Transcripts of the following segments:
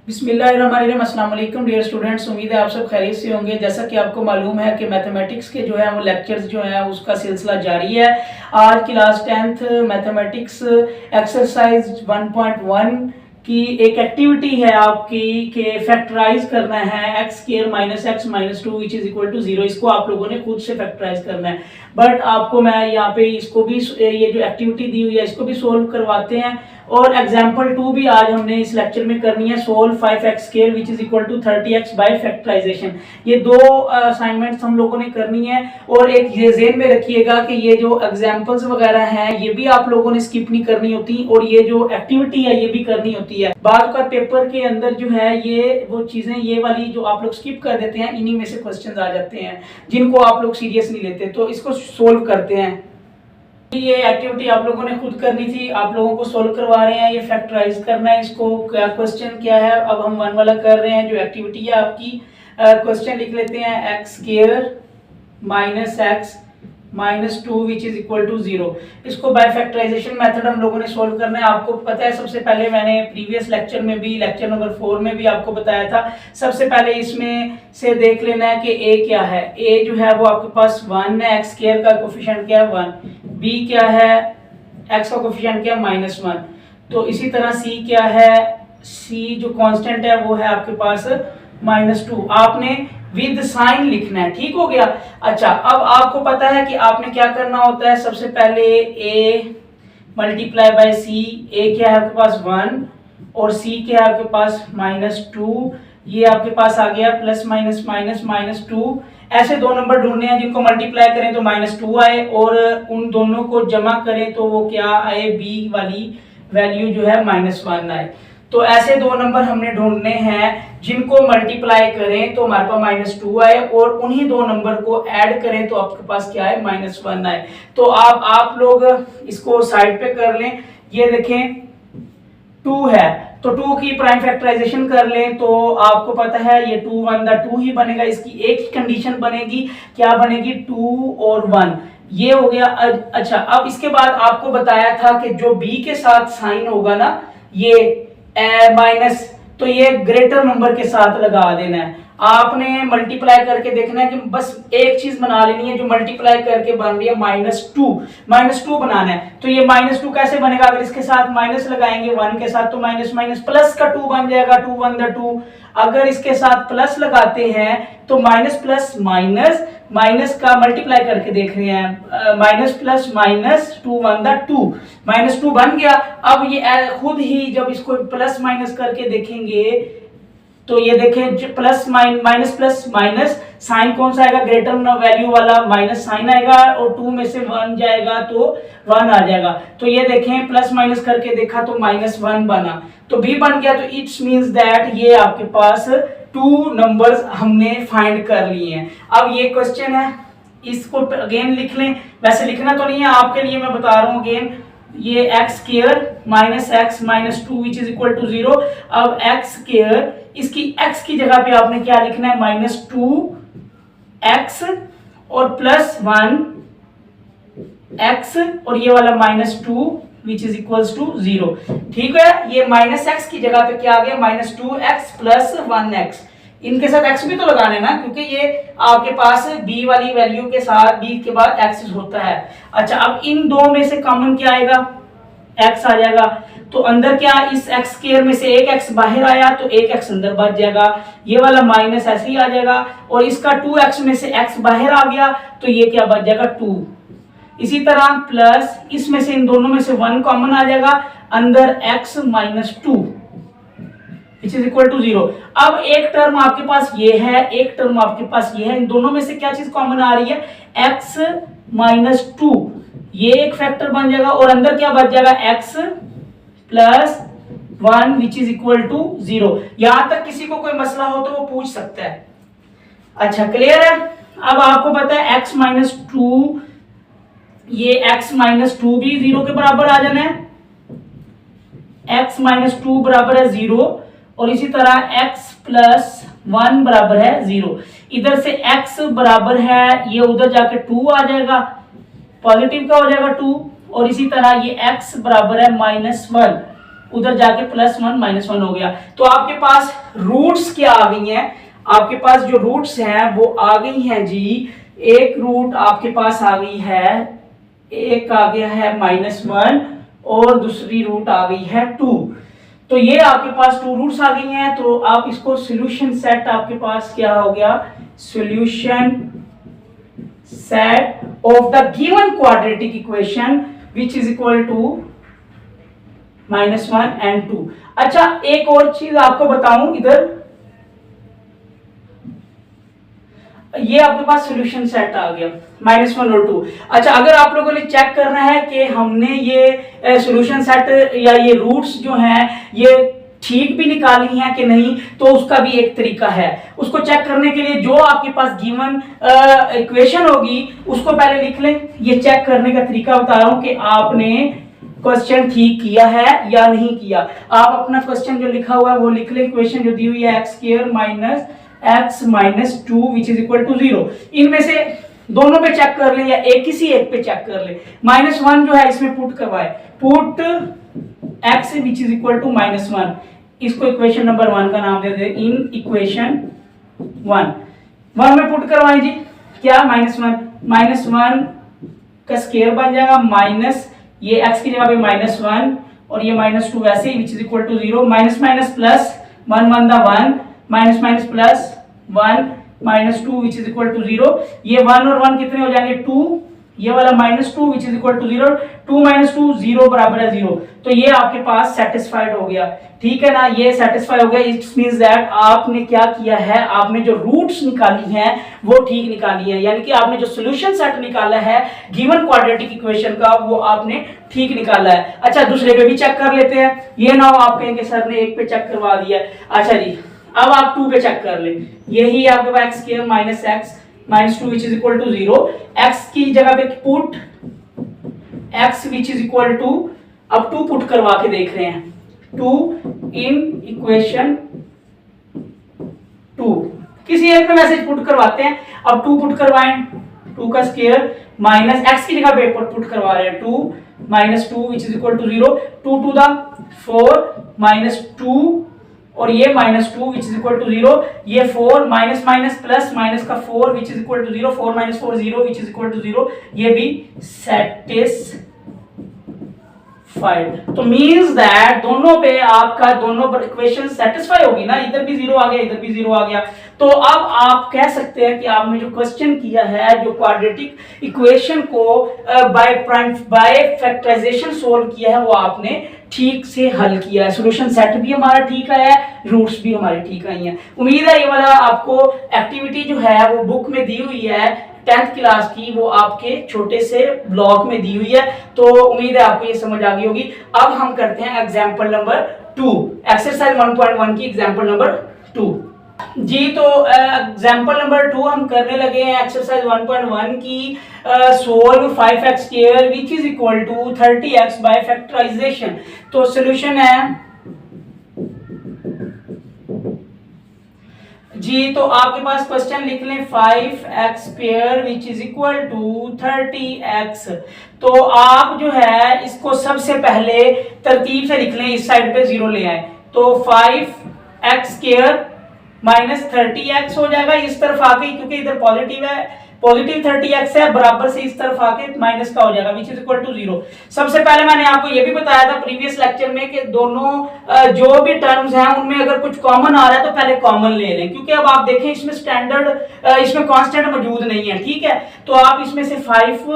बिस्मिल्लाहिर्रहमानिर्रहीम। अस्सलाम वालेकुम डियर स्टूडेंट्स, उम्मीद है आप सब खैरियत से होंगे। जैसा कि आपको मालूम है कि मैथमेटिक्स के जो है वो लेक्चर्स जो है उसका सिलसिला जारी है। आज क्लास 10th मैथमेटिक्स एक्सरसाइज 1.1 की एक एक्टिविटी है आपकी कि फैक्टराइज करना है x square minus x minus 2 which is equal to 0। इसको आप लोगों ने खुद से फैक्टराइज करना है, बट आपको मैं यहाँ पे इसको भी, ये जो एक्टिविटी दी हुई है इसको भी सोल्व करवाते हैं। और एग्जाम्पल 2 भी आज हमने इस लेक्चर में करनी है। Solve 5x square which is equal to 30x by factorisation. ये दो असाइनमेंट्स हम लोगों ने करनी है। और एक ये ज़हन में रखिएगा कि ये जो एग्जाम्पल्स वगैरह हैं ये भी आप लोगों ने स्किप नहीं करनी होती, और ये जो एक्टिविटी है ये भी करनी होती है। बाद का पेपर के अंदर जो है ये वो चीजें, ये वाली जो आप लोग स्किप कर देते हैं, इन्हीं में से क्वेश्चंस आ जाते हैं जिनको आप लोग सीरियस नहीं लेते। तो इसको सोल्व करते हैं। ये एक्टिविटी आप लोगों ने खुद करनी थी, आप लोगों को सोल्व करवा रहे हैं। ये फैक्टराइज करना है इसको। क्या क्वेश्चन क्या है, अब हम 1 वाला कर रहे हैं जो एक्टिविटी है आपकी। क्वेश्चन लिख लेते हैं x square minus x minus 2 which is equal to 0। इसको बाय फैक्टराइजेशन मेथड हम लोगों ने सोल्व करना है। आपको पता है, सबसे पहले मैंने प्रीवियस लेक्चर में भी, लेक्चर नंबर 4 में भी आपको बताया था। सबसे पहले इसमें से देख लेना है कि ए क्या है। ए जो है वो आपके पास 1 है, एक्स स्क्वायर का कोफिशिएंट क्या है 1। बी क्या है, एक्स का कोफिशिएंट क्या है -1। तो इसी तरह सी क्या है, सी जो कांस्टेंट है वो है आपके पास -2। आपने विद साइन लिखना है, ठीक हो गया। अच्छा, अब आपको पता है कि आपने क्या करना होता है। सबसे पहले ए मल्टीप्लाई बाय सी। ए क्या है आपके पास 1 और सी क्या है आपके पास -2। ये आपके पास आ गया प्लस माइनस माइनस -2। ऐसे दो नंबर ढूंढने हैं जिनको मल्टीप्लाई करें तो -2 आए, और उन दोनों को जमा करें तो वो क्या आए, बी वाली वैल्यू जो है -1 आए। तो ऐसे दो नंबर हमने ढूंढने हैं जिनको मल्टीप्लाई करें तो हमारे पास -2 आए, और उन्हीं दो नंबर को ऐड करें तो आपके पास क्या है, -1 आए। तो आप लोग इसको साइड पे कर लें। ये देखें 2 है तो 2 की प्राइम फैक्टराइजेशन कर लें तो आपको पता है ये 2 1 2 ही बनेगा। इसकी एक ही कंडीशन बनेगी, क्या बनेगी, 2 और 1। ये हो गया। अच्छा, अब इसके बाद आपको बताया था कि जो b के साथ साइन होगा ना, ये माइनस, तो ये ग्रेटर नंबर के साथ लगा देना है। आपने मल्टीप्लाई करके देखना है कि बस एक चीज बना लेनी है जो मल्टीप्लाई करके बन रही है -2 बनाना है। तो ये -2 कैसे बनेगा, अगर इसके साथ माइनस लगाएंगे 1 के साथ तो माइनस माइनस प्लस का 2 बन जाएगा, 2 1 2। अगर इसके साथ प्लस लगाते हैं तो माइनस प्लस माइनस, माइनस का मल्टीप्लाई करके देख रहे हैं, माइनस प्लस माइनस 2 1 2, -2 बन गया। अब ये खुद ही जब इसको प्लस माइनस करके देखेंगे तो ये देखें plus minus plus minus, sign कौन सा आएगा, ग्रेटर वैल्यू वाला माइनस साइन आएगा, और 2 में से 1 जाएगा तो 1 आ जाएगा। तो ये देखें प्लस माइनस करके देखा तो -1 बना, तो b बन गया। तो इट्स मींस दैट ये आपके पास 2 नंबर्स हमने फाइंड कर लिए हैं। अब ये क्वेश्चन है, इसको अगेन लिख लें। वैसे लिखना तो नहीं है, आपके लिए मैं बता रहा हूँ अगेन। ये x square minus x minus 2 which is equal to 0। अब एक्स स्क्वायर, इसकी x की जगह पे आपने क्या लिखना है, -2x और +1 x, और ये वाला -2 विच इज इक्वल्स टू 0। ठीक है, ये -x की जगह पे क्या आ गया, -2x + 1x। इनके साथ x भी तो लगाने ना, क्योंकि ये आपके पास b वाली वैल्यू के साथ b के बाद x होता है। अच्छा, अब इन दो में से कॉमन क्या आएगा, x आ जाएगा। तो अंदर क्या, इस x स्क्वायर में से एक x बाहर आया तो एक x अंदर बच जाएगा, ये वाला माइनस ऐसे ही आ जाएगा, और इसका 2x में से x बाहर आ गया तो ये क्या बच जाएगा 2। इसी तरह प्लस इसमें से, इन दोनों में से 1 कॉमन आ जाएगा, अंदर x - 2 which is equal to 0। अब एक टर्म आपके पास ये है, एक टर्म आपके पास ये है, इन दोनों में से क्या चीज कॉमन आ रही है, x - 2। ये एक फैक्टर बन जाएगा, और अंदर क्या बच जाएगा, x + 1 which is equal to 0। यहां तक किसी को कोई मसला हो तो वो पूछ सकता है। अच्छा, क्लियर है। अब आपको पता है x - 2, ये x - 2 भी 0 के बराबर आ जाना है, x - 2 बराबर है 0, और इसी तरह x + 1 बराबर है 0। इधर से x बराबर है, ये उधर जाके 2 आ जाएगा, पॉजिटिव का हो जाएगा 2, और इसी तरह ये x बराबर है -1, उधर जाके +1 -1 हो गया। तो आपके पास रूट्स क्या आ गई हैं, आपके पास जो रूट्स हैं वो आ गई हैं जी, एक रूट आपके पास आ गई है, एक आ गया है -1 और दूसरी रूट आ गई है 2। तो ये आपके पास 2 रूट्स आ गई हैं। तो आप इसको सॉल्यूशन सेट, आपके पास क्या हो गया, solution set of the given quadratic equation which is equal to -1 and 2। अच्छा, एक और चीज आपको बताऊं, इधर ये आपके पास सॉल्यूशन सेट आ गया -1 और 2। अच्छा, अगर आप लोगों ने चेक करना है कि हमने ये सॉल्यूशन सेट या ये रूट्स जो हैं ये ठीक भी निकाली हैं कि नहीं, तो उसका भी एक तरीका है। उसको चेक करने के लिए जो आपके पास गिवन इक्वेशन होगी उसको पहले लिख लें। ये चेक करने का तरीका बता रहा हूं कि आपने क्वेश्चन ठीक किया है या नहीं किया। आप अपना क्वेश्चन जो लिखा हुआ है वो लिख लें। इक्वेशन जो दी हुई है x² x - 2 which is equal to 0। इनमें से दोनों पे चेक कर ले या किसी एक पे चेक कर ले। -1 जो है इसमें पुट करवाए, put x which is equal to -1। इसको इक्वेशन नंबर 1 का नाम दे दे। इन इक्वेशन 1 में पुट करवाएं जी, क्या -1 का स्क्वायर बन जाएगा, माइनस ये x की जगह पे -1 और ये -2 वैसे ही which is equal to 0। Minus minus plus 1 1 दा 1 minus minus plus 1 -2 which is equal to 0। ये 1 और 1 कितने हो जाएंगे 2, ये वाला -2 विच इज इक्वल टू 0। 2 - 2 0 बराबर है 0। तो ये आपके पास सेटिस्फाइड हो गया, ठीक है ना, ये सेटिस्फाई हो गया। इट मींस दैट आपने क्या किया है, आपने जो रूट्स निकाली हैं वो ठीक निकाली है, यानी कि आपने जो सॉल्यूशन सेट निकाला है गिवन क्वाड्रेटिक इक्वेशन का वो आपने ठीक निकाला है। अच्छा, दूसरे पे भी चेक कर लेते हैं। ये ना हो आप कहेंगे सर ने एक पे चेक करवा दिया। अच्छा जी, अब आप 2 पे चेक कर ले। यही आपके पास x² - x - 2 which is equal to 0। x की जगह पे put x which is equal to, अब 2 पुट करवा के देख रहे हैं। 2 इन इक्वेशन 2, किसी एक में मैसेज पुट करवाते हैं। अब 2 पुट करवाएं, 2 का स्क्वायर माइनस x की जगह पे पुट करवा रहे हैं 2 - 2 which is equal to 0। 2 to the 4 -2 और ये -2 विच इज इक्वल टू 0। ये 4 माइनस माइनस प्लस माइनस का 4 which is equal to 0। 4 - 4 0 which is equal to 0। ये भी सेटिस्फाइड। तो मींस दैट दोनों पे आपका दोनों इक्वेशन सेटिस्फाई होगी ना, इधर भी 0 आ गया, इधर भी 0 आ गया। तो अब आप कह सकते हैं कि आपने जो क्वेश्चन किया है, जो क्वाड्रेटिक इक्वेशन को बाय फैक्टराइजेशन सोल्व किया है, वो आपने ठीक से हल किया है। सॉल्यूशन सेट भी हमारा ठीक आया है, रूट्स भी हमारे ठीक आई हैं। उम्मीद है ये वाला आपको एक्टिविटी जो है वो बुक में दी हुई है 10th क्लास की, वो आपके छोटे से ब्लॉक में दी हुई है। तो उम्मीद है आपको ये समझ आ गई होगी। अब हम करते हैं एग्जाम्पल नंबर 2, एक्सरसाइज 1.1 की एग्जाम्पल नंबर 2 जी। तो एग्जाम्पल नंबर 2 हम करने लगे हैं एक्सरसाइज 1.1 की। Solve 5x² which is equal to 30x by factorisation. तो सॉल्यूशन है जी, तो आपके पास क्वेश्चन लिख लें 5x² which is equal to 30x। तो आप जो है इसको सबसे पहले तरतीब से लिख लें, इस साइड पे 0 ले आए। तो 5x² - 30x हो जाएगा इस तरफ आके, क्योंकि इधर पॉजिटिव है, पॉजिटिव 30x है, बराबर से इस तरफ आके माइनस का हो जाएगा विच इज इक्वल टू 0। सबसे पहले मैंने आपको ये भी बताया था प्रीवियस लेक्चर में कि दोनों जो भी टर्म्स हैं उनमें अगर कुछ कॉमन आ रहा है तो पहले कॉमन ले लें, क्योंकि अब आप देखें इसमें स्टैंडर्ड इसमें कांस्टेंट मौजूद नहीं है, ठीक है। तो आप इसमें से 5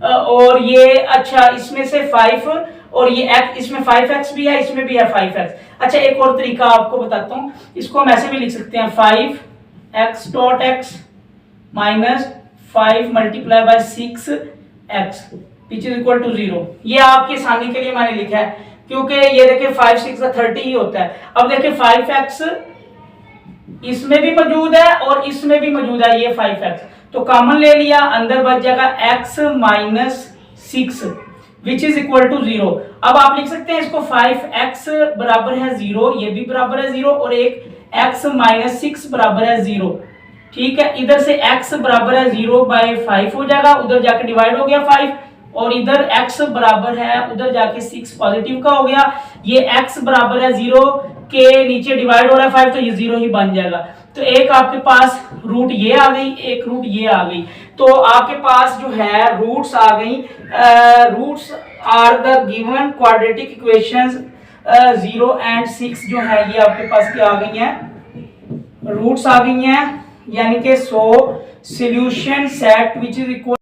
और ये, अच्छा इसमें से 5 और ये x, इसमें 5x भी है, इसमें भी है 5x। अच्छा, एक और तरीका आपको बताता हूं, इसको हम ऐसे भी लिख सकते हैं 5x.x minus 5 × 6x which is equal to 0। ये आपकी आसानी के लिए मैंने लिखा है, क्योंकि ये देखिए 5 6 का 30 ही होता है। अब देखिए 5x इसमें भी मौजूद है और इसमें भी मौजूद है, ये 5x तो कॉमन ले लिया, अंदर बच जाएगा x - 6 which is equal to 0। अब आप लिख सकते हैं इसको 5x बराबर है 0, ये भी बराबर है 0 और एक x - 6 बराबर है 0, ठीक है। इधर से x बराबर है 0/5 हो जाएगा, उधर जाके डिवाइड हो गया 5 और इधर x बराबर है उधर जाके 6 पॉजिटिव का हो गया। ये x बराबर है 0 के नीचे डिवाइड हो रहा है 5 तो ये 0 ही बन जाएगा। तो एक आपके पास रूट ये आ गई, एक रूट ये आ गई। तो आपके पास जो है रूट्स आ गई, roots are the given quadratic equations 0 and 6 जो है ये आपके पास क्या आ गई हैं, रूट्स आ गई हैं, यानी कि so solution set which is equal,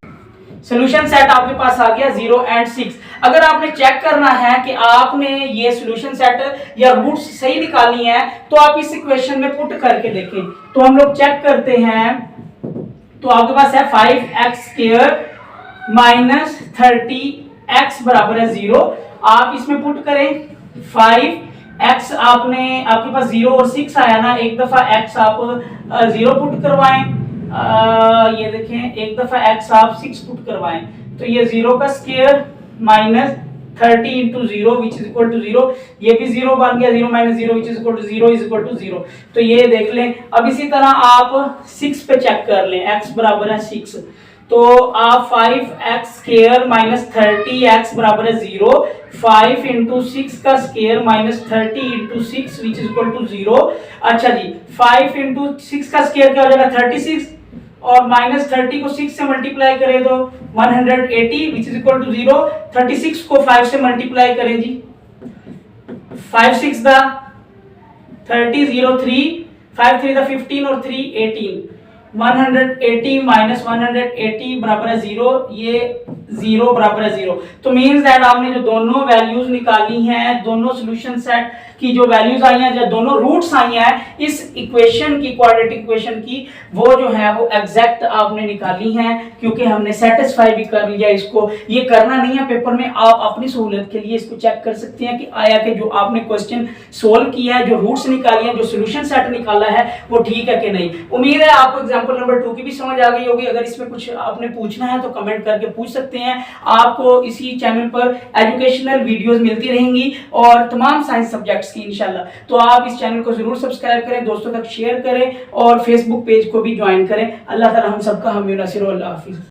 solution set आपके पास आ गया 0 एंड 6। अगर आपने चेक करना है कि आपने ये सॉल्यूशन सेट या रूट्स सही निकालनी है तो आप इस इक्वेशन में पुट करके देखें। तो हम लोग चेक करते हैं, तो आपके पास है 5x² माइनस 30x बराबर है 0। आप इसमें पुट करें 5x, आपके पास 0 और 6 आया ना, एक दफा x आप 0 पुट करवाएं, ये देखें एक दफा x आप 6 पुट करवाएं, तो ये 0 का square minus 30 into 0 which is equal to 0, ये भी 0 बन गया, 0 minus 0 which is equal to 0 is equal to 0। तो ये देख लें। अब इसी तरह आप 6 पे चेक कर लें, x बराबर है 6, तो आप 5x² माइनस 30x बराबर है 0, 5 इंटू 6 का square minus 30 into 6 which is equal to 0। अच्छा जी, 5 इंटू 6 का स्क्वायर क्या हो जाएगा 36, और माइनस 30 को 6 से मल्टीप्लाई करें तो 180 विच इज इक्वल टू 0। 36 को 5 से मल्टीप्लाई करें जी, 5 6 दा 30, 0 3, 5 3 दा 15 और 3 18, 180 माइनस 180 बराबर है 0, ये 0 बराबर है 0। तो मींस दैट आपने जो दोनों वैल्यूज निकाली हैं, दोनों सॉल्यूशन सेट की जो वैल्यूज आई हैं, जो दोनों रूट्स आई हैं इस इक्वेशन की, क्वाड्रेटिक इक्वेशन की, वो जो है वो एग्जैक्ट आपने निकाली हैं, क्योंकि हमने सेटिस्फाई भी कर लिया इसको। ये करना नहीं है पेपर में, आप अपनी सहूलियत के लिए इसको चेक कर सकते हैं कि आया कि जो आपने क्वेश्चन सोल्व किया है, जो रूट्स निकाली हैं, जो सॉल्यूशन सेट निकाला है वो ठीक है कि नहीं। उम्मीद है आपको एग्जांपल नंबर 2 की भी समझ आ गई होगी। अगर इसमें कुछ आपने पूछना है तो कमेंट करके पूछ सकते हैं। आपको इसी चैनल पर एजुकेशनल वीडियोस मिलती रहेंगी और तमाम साइंस सब्जेक्ट्स की इंशाल्लाह। तो आप इस चैनल को जरूर सब्सक्राइब करें, दोस्तों तक शेयर करें और फेसबुक पेज को भी ज्वाइन करें। अल्लाह ताला हम सबका हामी नासिर। अल्लाह हाफिज़।